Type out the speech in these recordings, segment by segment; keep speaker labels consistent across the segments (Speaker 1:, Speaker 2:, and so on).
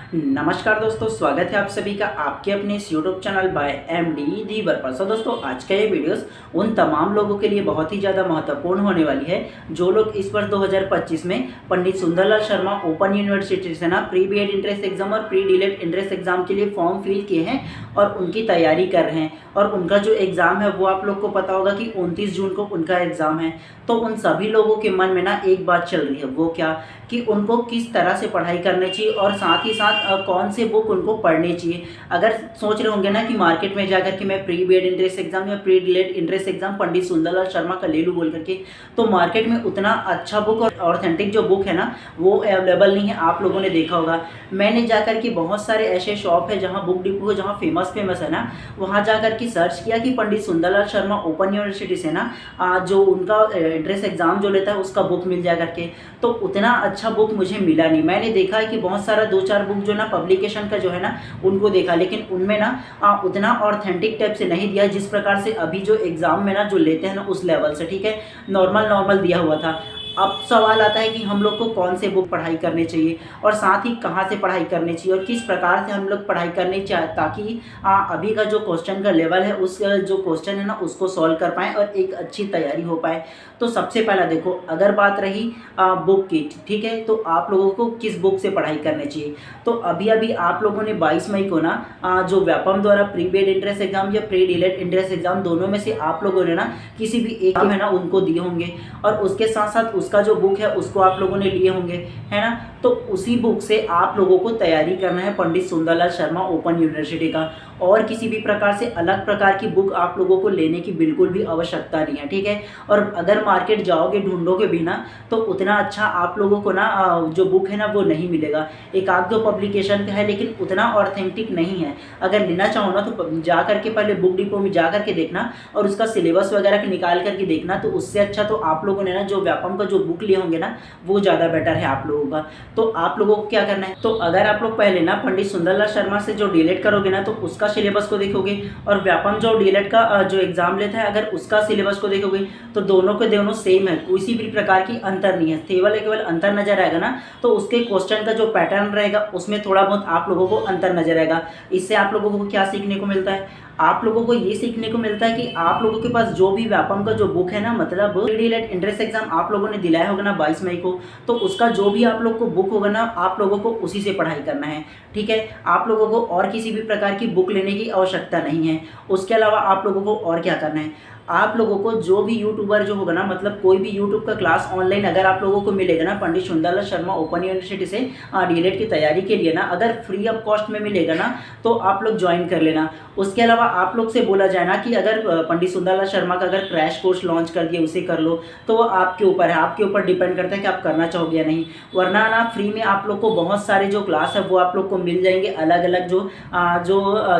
Speaker 1: नमस्कार दोस्तों, स्वागत है आप सभी का आपके अपने इस यूट्यूब चैनल बाय एमडी धीवर पर। दोस्तों, आज का ये वीडियोस उन तमाम लोगों के लिए बहुत ही ज़्यादा महत्वपूर्ण होने वाली है जो लोग इस वर्ष 2025 में पंडित सुंदरलाल शर्मा ओपन यूनिवर्सिटी से ना प्री बीएड एंट्रेंस एग्जाम और प्री डीएलएड एंट्रेंस एग्जाम के लिए फॉर्म फिल किए हैं और उनकी तैयारी कर रहे हैं। और उनका जो एग्ज़ाम है वो आप लोग को पता होगा कि 29 जून को उनका एग्ज़ाम है। तो उन सभी लोगों के मन में ना एक बात चल रही है, वो क्या कि उनको किस तरह से पढ़ाई करनी चाहिए और साथ ही साथ कौन से बुक उनको पढ़ने चाहिए। अगर सोच रहे होंगे ना कि मार्केट में जाकर के मैं प्री बीएड एंट्रेंस एग्जाम या pre DElEd entrance exam Pandit Sundarlal Sharma का ले लूँ बोल करके, तो मार्केट में उतना अच्छा बुक और ऑथेंटिक जो बुक है ना वो अवेलेबल नहीं है। आप लोगों ने देखा होगा, मैंने जाकर के बहुत सारे ऐसे शॉप है जहाँ बुक डिपो जहाँ फेमस है ना, वहाँ जाकर के सर्च किया कि पंडित सुंदरलाल शर्मा ओपन यूनिवर्सिटी से ना जो उनका एंट्रेंस एग्जाम जो लेता है उसका बुक मिल जाया करके, तो उतना अच्छा बुक मुझे मिला नहीं। मैंने देखा है कि बहुत सारा 2-4 बुक जो ना पब्लिकेशन का जो है ना उनको देखा, लेकिन उनमें ना उतना ऑथेंटिक टाइप से नहीं दिया जिस प्रकार से अभी जो एग्ज़ाम में ना जो लेते हैं ना उस लेवल से, ठीक है, नॉर्मल दिया हुआ था। अब सवाल आता है कि हम लोग को कौन से बुक पढ़ाई करनी चाहिए और साथ ही कहाँ से पढ़ाई करनी चाहिए और किस प्रकार से हम लोग पढ़ाई करनी चाहिए ताकि अभी का जो क्वेश्चन का लेवल है उस जो क्वेश्चन है ना उसको सॉल्व कर पाएँ और एक अच्छी तैयारी हो पाए। तो सबसे पहला देखो, अगर बात रही बुक की, ठीक है, तो आप लोगों को किस बुक से पढ़ाई करनी चाहिए। तो अभी आप लोगों ने 22 मई को ना जो व्यापम द्वारा प्री बीएड एंट्रेंस एग्जाम या प्री डीएलएड एंट्रेंस एग्जाम दोनों में से आप लोगों ने ना किसी भी एक है ना उनको दिए होंगे और उसके साथ साथ उसका जो बुक है उसको आप लोगों ने लिए होंगे, है ना। तो उसी बुक से आप लोगों को तैयारी करना है पंडित सुंदरलाल शर्मा ओपन यूनिवर्सिटी का, और किसी भी प्रकार से अलग प्रकार की बुक आप लोगों को लेने की बिल्कुल भी आवश्यकता नहीं है, ठीक है। और अगर मार्केट जाओगे ढूंढोगे भी ना तो उतना अच्छा आप लोगों को ना जो बुक है ना वो नहीं मिलेगा। एक आध दो पब्लिकेशन का है लेकिन उतना ऑथेंटिक नहीं है। अगर लेना चाहो ना तो जा करके पहले बुक डिपो में जा करके देखना और उसका सिलेबस वगैरह निकाल करके देखना, तो उससे अच्छा तो आप लोगों ने ना जो व्यापम का जो बुक लिए होंगे ना वो ज़्यादा बेटर है आप लोगों का। तो आप लोगों को क्या करना है, तो अगर आप लोग पहले ना पंडित सुंदरलाल शर्मा से जो डीएलएड करोगे ना तो उसका सिलेबस को देखोगे और व्यापम जो डीएलएड का जो एग्जाम लेता है अगर उसका सिलेबस को देखोगे तो दोनों के दोनों सेम है, किसी भी प्रकार की अंतर नहीं है। केवल अंतर नजर आएगा ना तो उसके क्वेश्चन का जो पैटर्न रहेगा उसमें थोड़ा बहुत आप लोगों को अंतर नजर आएगा। इससे आप लोगों को क्या सीखने को मिलता है, आप लोगों को ये सीखने को मिलता है कि आप लोगों के पास जो भी व्यापम का जो बुक है ना, मतलब प्री डीएलएड एंट्रेंस एग्जाम आप लोगों ने दिलाया होगा ना 22 मई को, तो उसका जो भी आप लोग को बुक होगा ना आप लोगों को उसी से पढ़ाई करना है, ठीक है। आप लोगों को और किसी भी प्रकार की बुक लेने की आवश्यकता नहीं है। उसके अलावा आप लोगों को और क्या करना है, आप लोगों को जो भी यूट्यूबर जो होगा ना, मतलब कोई भी यूट्यूब का क्लास ऑनलाइन अगर आप लोगों को मिलेगा ना पंडित सुंदरलाल शर्मा ओपन यूनिवर्सिटी से डीएलएड की तैयारी के लिए ना, अगर फ्री ऑफ कॉस्ट में मिलेगा ना तो आप लोग ज्वाइन कर लेना। उसके अलावा आप लोग से बोला जाए ना कि अगर पंडित सुंदरलाल शर्मा का अगर क्रैश कोर्स लॉन्च कर दिया उसे कर लो, तो वो आपके ऊपर है, आपके ऊपर डिपेंड करता है कि आप करना चाहोगे या नहीं। वरना ना फ्री में आप लोग को बहुत सारे जो क्लास है वो आप लोग को मिल जाएंगे, अलग अलग जो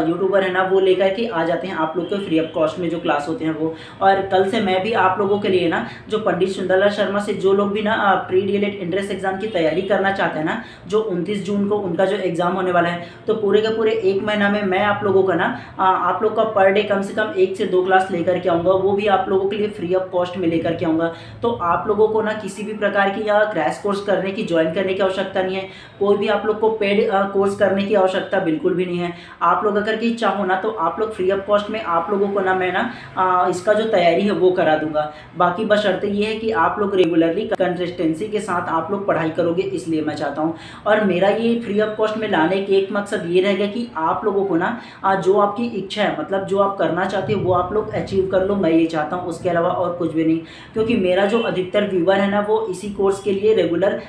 Speaker 1: यूट्यूबर है ना वो लेकर के आ जाते हैं आप लोग को फ्री ऑफ कॉस्ट में जो क्लास होते हैं वो। और कल से मैं भी आप लोगों के लिए ना जो पंडित सुंदरलाल शर्मा से जो लोग भी ना प्री डीएलएड एंट्रेंस एग्जाम की तैयारी करना चाहते हैं ना, जो 29 जून को उनका जो एग्जाम होने वाला है, तो पूरे के पूरे 1 महीना में मैं आप लोगों का ना आप लोग का पर डे कम से कम 1 से 2 क्लास लेकर के आऊँगा, वो भी आप लोगों के लिए फ्री ऑफ कॉस्ट में लेकर के आऊँगा। तो आप लोगों को ना किसी भी प्रकार की या क्रैश कोर्स करने की ज्वाइन करने की आवश्यकता नहीं है, कोई भी आप लोग को पेड कोर्स करने की आवश्यकता बिल्कुल भी नहीं है। आप लोग अगर की इच्छा हो ना तो आप लोग फ्री ऑफ कॉस्ट में आप लोगों को ना मैं ना इसका जो तैयारी है वो करा दूंगा। बाकी बशर्ते ये है कि आप लोग रेगुलरली कंसिस्टेंसी के साथ आप लोग पढ़ाई करोगे, इसलिए मैं चाहता हूँ। और मेरा ये फ्री ऑफ कॉस्ट में लाने के एक मकसद ये रहेगा कि आप लोगों को ना जो आपकी इच्छा है, मतलब जो आप करना चाहते हो वो आप लोग अचीव कर लो, मैं ये चाहता हूँ। उसके अलावा और कुछ भी नहीं, क्योंकि मेरा जो अधिकतर व्यूवर है ना वो इसी कोर्स के लिए रेगुलर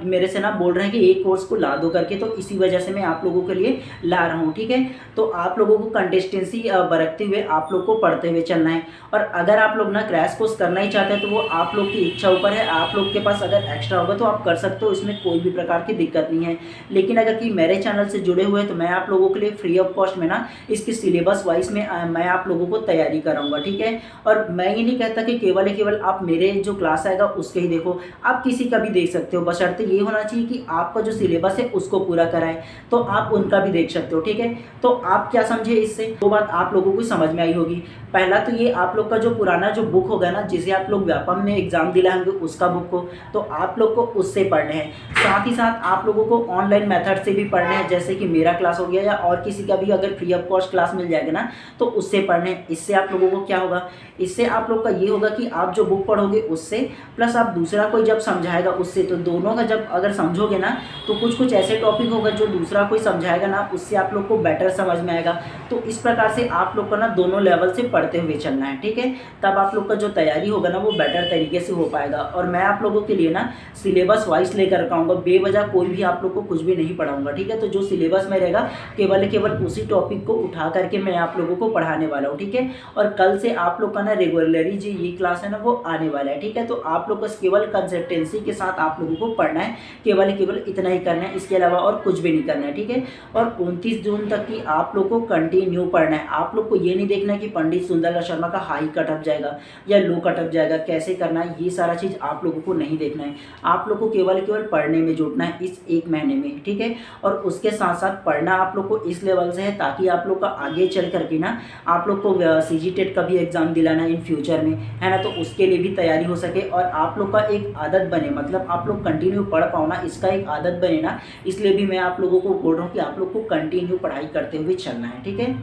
Speaker 1: मेरे से ना बोल रहे हैं कि एक कोर्स को ला दो करके, तो इसी वजह से मैं आप लोगों के लिए ला रहा हूँ, ठीक है। तो आप लोगों को कंसिस्टेंसी बरतते हुए आप लोग को पढ़ते हुए चलना है। और अगर आप लोग ना क्रैश कोर्स करना ही चाहते हैं तो वो आप लोग की इच्छा ऊपर है, आप लोग के पास अगर एक्स्ट्रा होगा तो आप कर सकते हो, इसमें कोई भी प्रकार की दिक्कत नहीं है। लेकिन अगर कि मेरे चैनल से जुड़े हुए तो मैं आप लोगों के लिए फ्री ऑफ कॉस्ट में ना इसकी सिलेबस वाइज में मैं आप लोगों को तैयारी कराऊंगा, ठीक है। और मैं ये नहीं कहता कि केवल आप मेरे जो क्लास आएगा उसके ही देखो, आप किसी का भी देख सकते हो, बशर्ते ये होना चाहिए कि आपका जो सिलेबस है उसको पूरा कराए, तो आप उनका भी देख सकते हो, ठीक है। तो आप क्या समझे इससे, दो बात आप लोगों को समझ में आई होगी। पहला तो ये आप लोग का जो पुराना जो बुक होगा ना, जिसे आप लोग व्यापम में एग्जाम दिलाएंगे उसका बुक हो, तो आप लोग को उससे पढ़ने हैं। साथ ही साथ आप लोगों को ऑनलाइन मेथड से भी पढ़ने हैं, जैसे कि मेरा क्लास हो गया या और किसी का भी अगर फ्री ऑफ कॉस्ट क्लास मिल जाएगा ना, तो उससे पढ़ने हैं। इससे आप लोगों को क्या होगा, इससे आप लोग का ये होगा कि आप जो बुक पढ़ोगे उससे प्लस आप दूसरा कोई जब समझाएगा उससे, तो दोनों का जब अगर समझोगे ना, तो कुछ कुछ ऐसे टॉपिक होगा जो दूसरा कोई समझाएगा ना, उससे आप लोग को बेटर समझ में आएगा। तो इस प्रकार से आप लोग को ना दोनों लेवल से पढ़ते हुए चलना है, ठीक है। तब आप लोग का जो तैयारी होगा ना वो बेटर तरीके से हो पाएगा। और मैं आप लोगों के लिए ना सिलेबस वाइज लेकर आऊँगा, बेवजह कोई भी आप लोग को कुछ भी नहीं पढ़ाऊँगा, ठीक है। तो जो सिलेबस में रहेगा केवल उसी टॉपिक को उठा करके मैं आप लोगों को पढ़ाने वाला हूँ, ठीक है। और कल से आप लोग का ना रेगुलरली जो ये क्लास है ना वो आने वाला है, ठीक है। तो आप लोग को केवल कंसिस्टेंसी के साथ आप लोगों को पढ़ना है, केवल इतना ही करना है, इसके अलावा और कुछ भी नहीं करना है, ठीक है। और 29 जून तक की आप लोग को कंटिन्यू पढ़ना है। आप लोग को ये नहीं देखना है कि पंडित सुंदरलाल शर्मा का हाई कटअप जाएगा या लो कटअप जाएगा, कैसे करना है, ये सारा चीज़ आप लोगों को नहीं देखना है। आप लोग को केवल पढ़ने में जुटना है इस एक महीने में, ठीक है। और उसके साथ साथ पढ़ना आप लोग को इस लेवल से है ताकि आप लोग का आगे चल करके ना आप लोग को सीजी टेट का भी एग्जाम दिलाना इन फ्यूचर में, है ना। तो उसके लिए भी तैयारी हो सके और आप लोग का एक आदत बने, मतलब आप लोग कंटिन्यू पढ़ पाओ ना, इसका एक आदत बने ना, इसलिए भी मैं आप लोगों को बोल रहा हूँ कि आप लोग को कंटिन्यू पढ़ाई करते हुए चलना है, ठीक है।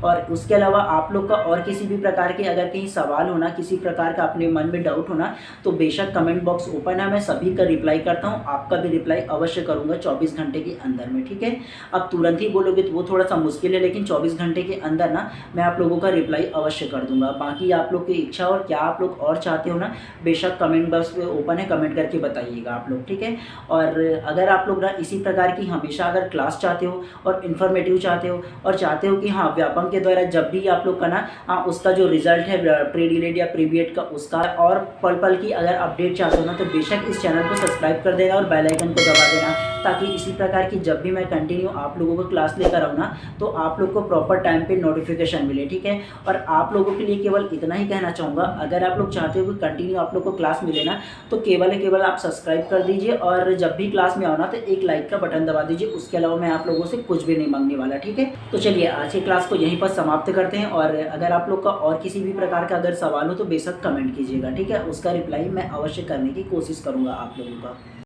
Speaker 1: और उसके अलावा आप लोग का और किसी भी प्रकार के अगर कहीं सवाल होना, किसी प्रकार का अपने मन में डाउट होना, तो बेशक कमेंट बॉक्स ओपन है, मैं सभी का रिप्लाई करता हूँ, आपका भी रिप्लाई अवश्य करूँगा 24 घंटे के अंदर में, ठीक है। अब तुरंत ही बोलोगे तो वो थोड़ा सा मुश्किल है, लेकिन 24 घंटे के अंदर ना मैं आप लोगों का रिप्लाई अवश्य कर दूंगा। बाकी आप लोग की इच्छा और क्या आप लोग और चाहते हो ना, बेशक कमेंट बॉक्स पे ओपन है, कमेंट करके बताइएगा आप लोग, ठीक है। और अगर आप लोग ना इसी प्रकार की हमेशा अगर क्लास चाहते हो और इन्फॉर्मेटिव चाहते हो और चाहते हो कि हाँ व्यापम के द्वारा जब भी आप लोग का ना उसका जो रिजल्ट है प्री डीलेट या प्री बीएड का उसका और पल पल की अगर अपडेट चाहते हो ना, तो बेशक इस चैनल को सब्सक्राइब कर देना और बेल आइकन को दबा देना, ताकि इसी प्रकार की जब भी मैं कंटिन्यू आप लोगों को क्लास लेकर आऊँ ना, तो आप लोग को प्रॉपर टाइम पे नोटिफिकेशन मिले, ठीक है। और आप लोगों के लिए केवल इतना ही कहना चाहूँगा, अगर आप लोग चाहते हो कि कंटिन्यू आप लोग को क्लास मिले ना, तो केवल आप सब्सक्राइब कर दीजिए और जब भी क्लास में आओ ना तो एक लाइक का बटन दबा दीजिए। उसके अलावा मैं आप लोगों से कुछ भी नहीं मांगने वाला, ठीक है। तो चलिए आज की क्लास को यहीं पर समाप्त करते हैं। और अगर आप लोग का और किसी भी प्रकार का अगर सवाल हो तो बेशक कमेंट कीजिएगा, ठीक है। उसका रिप्लाई मैं अवश्य करने की कोशिश करूँगा आप लोगों का।